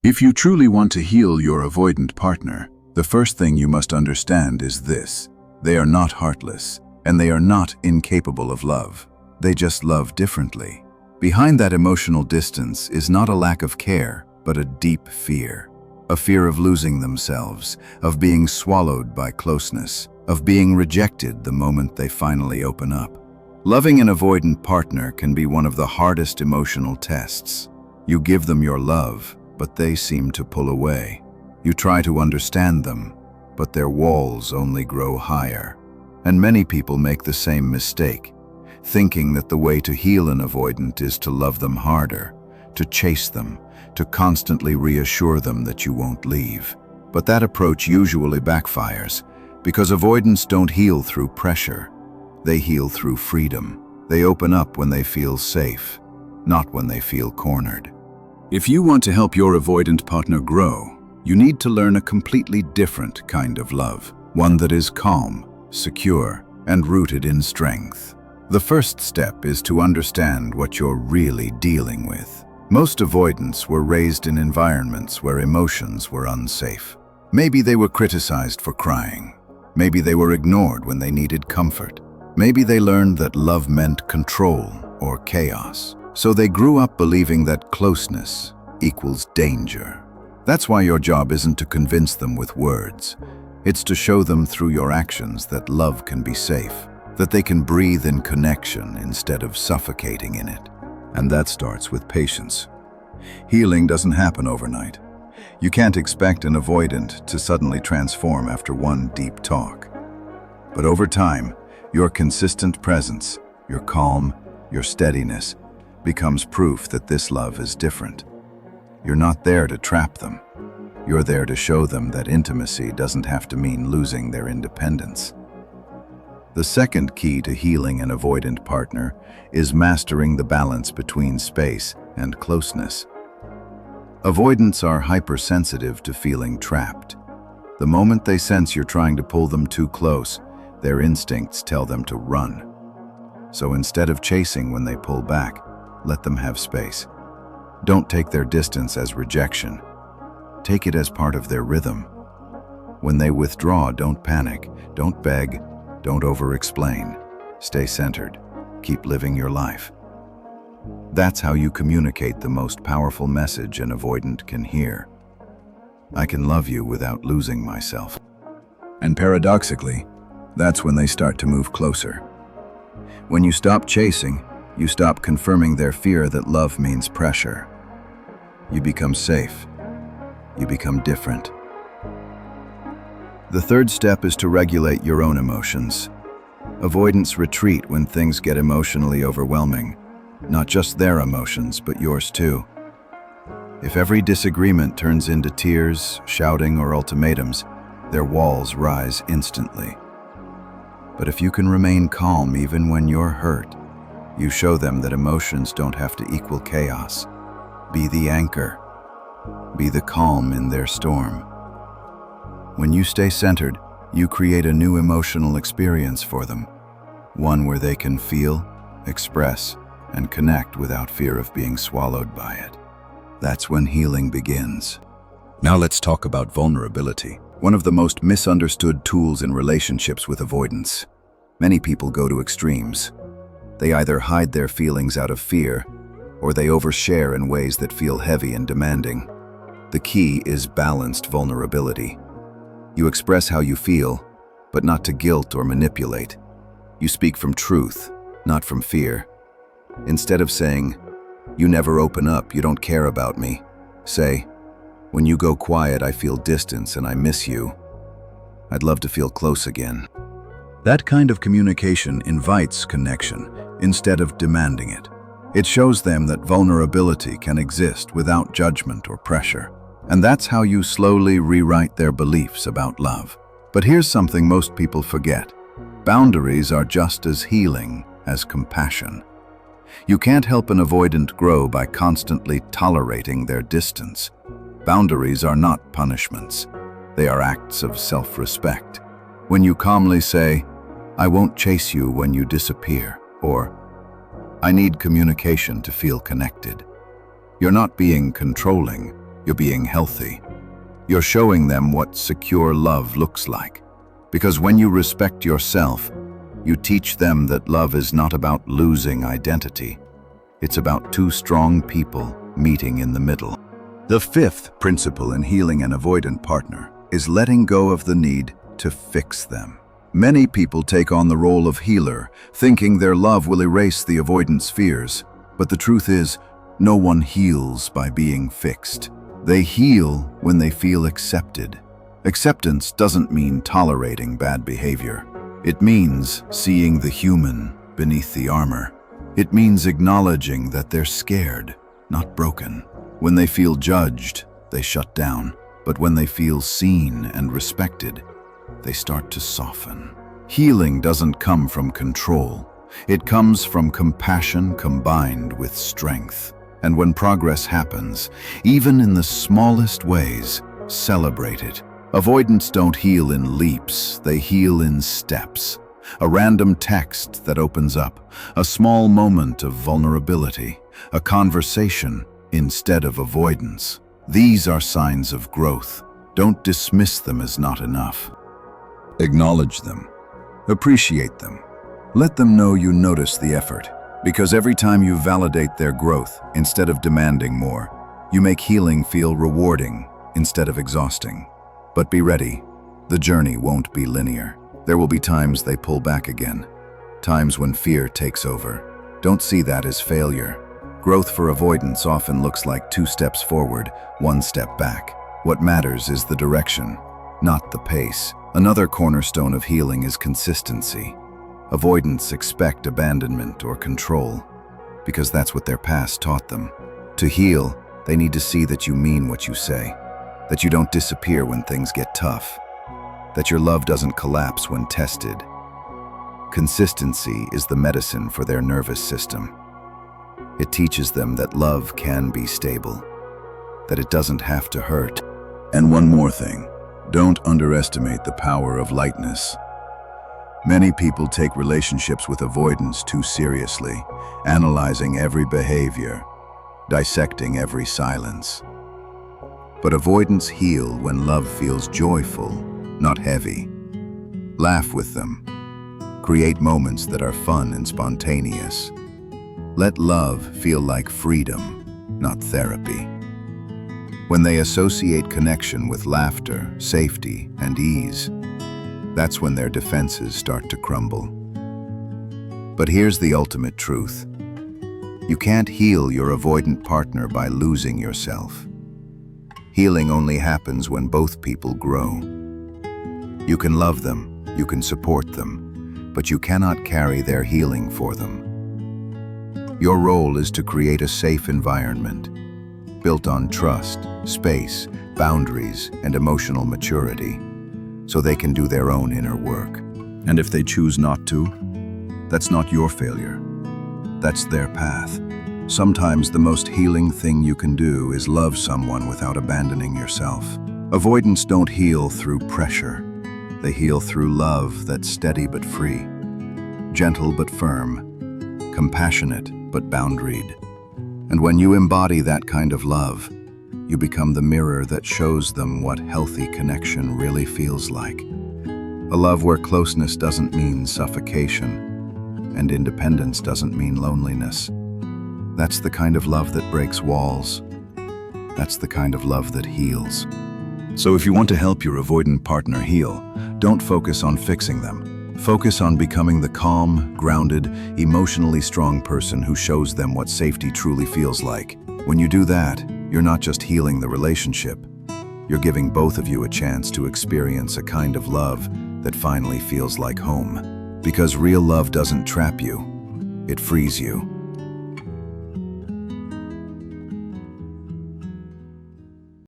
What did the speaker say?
If you truly want to heal your avoidant partner, the first thing you must understand is this: they are not heartless, and they are not incapable of love. They just love differently. Behind that emotional distance is not a lack of care, but a deep fear. A fear of losing themselves, of being swallowed by closeness, of being rejected the moment they finally open up. Loving an avoidant partner can be one of the hardest emotional tests. You give them your love, but they seem to pull away. You try to understand them, but their walls only grow higher. And many people make the same mistake, thinking that the way to heal an avoidant is to love them harder, to chase them, to constantly reassure them that you won't leave. But that approach usually backfires, because avoidants don't heal through pressure. They heal through freedom. They open up when they feel safe, not when they feel cornered. If you want to help your avoidant partner grow, you need to learn a completely different kind of love, one that is calm, secure, and rooted in strength. The first step is to understand what you're really dealing with. Most avoidants were raised in environments where emotions were unsafe. Maybe they were criticized for crying. Maybe they were ignored when they needed comfort. Maybe they learned that love meant control or chaos. So they grew up believing that closeness equals danger. That's why your job isn't to convince them with words. It's to show them through your actions that love can be safe, that they can breathe in connection instead of suffocating in it. And that starts with patience. Healing doesn't happen overnight. You can't expect an avoidant to suddenly transform after one deep talk. But over time, your consistent presence, your calm, your steadiness, becomes proof that this love is different. You're not there to trap them. You're there to show them that intimacy doesn't have to mean losing their independence. The second key to healing an avoidant partner is mastering the balance between space and closeness. Avoidants are hypersensitive to feeling trapped. The moment they sense you're trying to pull them too close, their instincts tell them to run. So instead of chasing when they pull back, let them have space. Don't take their distance as rejection. Take it as part of their rhythm. When they withdraw, don't panic, don't beg, don't over-explain. Stay centered. Keep living your life. That's how you communicate the most powerful message an avoidant can hear. I can love you without losing myself. And paradoxically, that's when they start to move closer. When you stop chasing, you stop confirming their fear that love means pressure. You become safe. You become different. The third step is to regulate your own emotions. Avoidants retreat when things get emotionally overwhelming. Not just their emotions, but yours too. If every disagreement turns into tears, shouting, or ultimatums, their walls rise instantly. But if you can remain calm even when you're hurt, you show them that emotions don't have to equal chaos. Be the anchor. Be the calm in their storm. When you stay centered, you create a new emotional experience for them, one where they can feel, express, and connect without fear of being swallowed by it. That's when healing begins. Now let's talk about vulnerability, one of the most misunderstood tools in relationships with avoidance. Many people go to extremes. They either hide their feelings out of fear, or they overshare in ways that feel heavy and demanding. The key is balanced vulnerability. You express how you feel, but not to guilt or manipulate. You speak from truth, not from fear. Instead of saying, "You never open up, you don't care about me," say, "When you go quiet, I feel distance and I miss you. I'd love to feel close again." That kind of communication invites connection instead of demanding it. It shows them that vulnerability can exist without judgment or pressure. And that's how you slowly rewrite their beliefs about love. But here's something most people forget. Boundaries are just as healing as compassion. You can't help an avoidant grow by constantly tolerating their distance. Boundaries are not punishments. They are acts of self-respect. When you calmly say, "I won't chase you when you disappear," or "I need communication to feel connected," you're not being controlling, You're being healthy. You're showing them what secure love looks like. Because when you respect yourself, you teach them that love is not about losing identity. It's about two strong people meeting in the middle. The fifth principle in healing an avoidant partner is letting go of the need to fix them. Many people take on the role of healer, thinking their love will erase the avoidant's fears. But the truth is, no one heals by being fixed. They heal when they feel accepted. Acceptance doesn't mean tolerating bad behavior. It means seeing the human beneath the armor. It means acknowledging that they're scared, not broken. When they feel judged, they shut down. But when they feel seen and respected, they start to soften. Healing doesn't come from control. It comes from compassion combined with strength. And when progress happens, even in the smallest ways, celebrate it. Avoidants don't heal in leaps, they heal in steps. A random text that opens up, a small moment of vulnerability, a conversation instead of avoidance. These are signs of growth. Don't dismiss them as not enough. Acknowledge them. Appreciate them. Let them know you notice the effort. Because every time you validate their growth, instead of demanding more, you make healing feel rewarding instead of exhausting. But be ready, the journey won't be linear. There will be times they pull back again, times when fear takes over. Don't see that as failure. Growth for avoidance often looks like 2 steps forward, 1 step back. What matters is the direction, not the pace. Another cornerstone of healing is consistency. Avoidants expect abandonment or control, because that's what their past taught them. To heal, they need to see that you mean what you say, that you don't disappear when things get tough, that your love doesn't collapse when tested. Consistency is the medicine for their nervous system. It teaches them that love can be stable, that it doesn't have to hurt. And one more thing, don't underestimate the power of lightness. Many people take relationships with avoidance too seriously, analyzing every behavior, dissecting every silence. But avoidants heal when love feels joyful, not heavy. Laugh with them. Create moments that are fun and spontaneous. Let love feel like freedom, not therapy. When they associate connection with laughter, safety, and ease, that's when their defenses start to crumble. But here's the ultimate truth. You can't heal your avoidant partner by losing yourself. Healing only happens when both people grow. You can love them, you can support them, but you cannot carry their healing for them. Your role is to create a safe environment, built on trust, space, boundaries, and emotional maturity, so they can do their own inner work. And if they choose not to, that's not your failure. That's their path. Sometimes the most healing thing you can do is love someone without abandoning yourself. Avoidants don't heal through pressure. They heal through love that's steady but free, gentle but firm, compassionate but boundaried. And when you embody that kind of love, you become the mirror that shows them what healthy connection really feels like. A love where closeness doesn't mean suffocation, and independence doesn't mean loneliness. That's the kind of love that breaks walls. That's the kind of love that heals. So if you want to help your avoidant partner heal, don't focus on fixing them. Focus on becoming the calm, grounded, emotionally strong person who shows them what safety truly feels like. When you do that, you're not just healing the relationship. You're giving both of you a chance to experience a kind of love that finally feels like home. Because real love doesn't trap you, it frees you.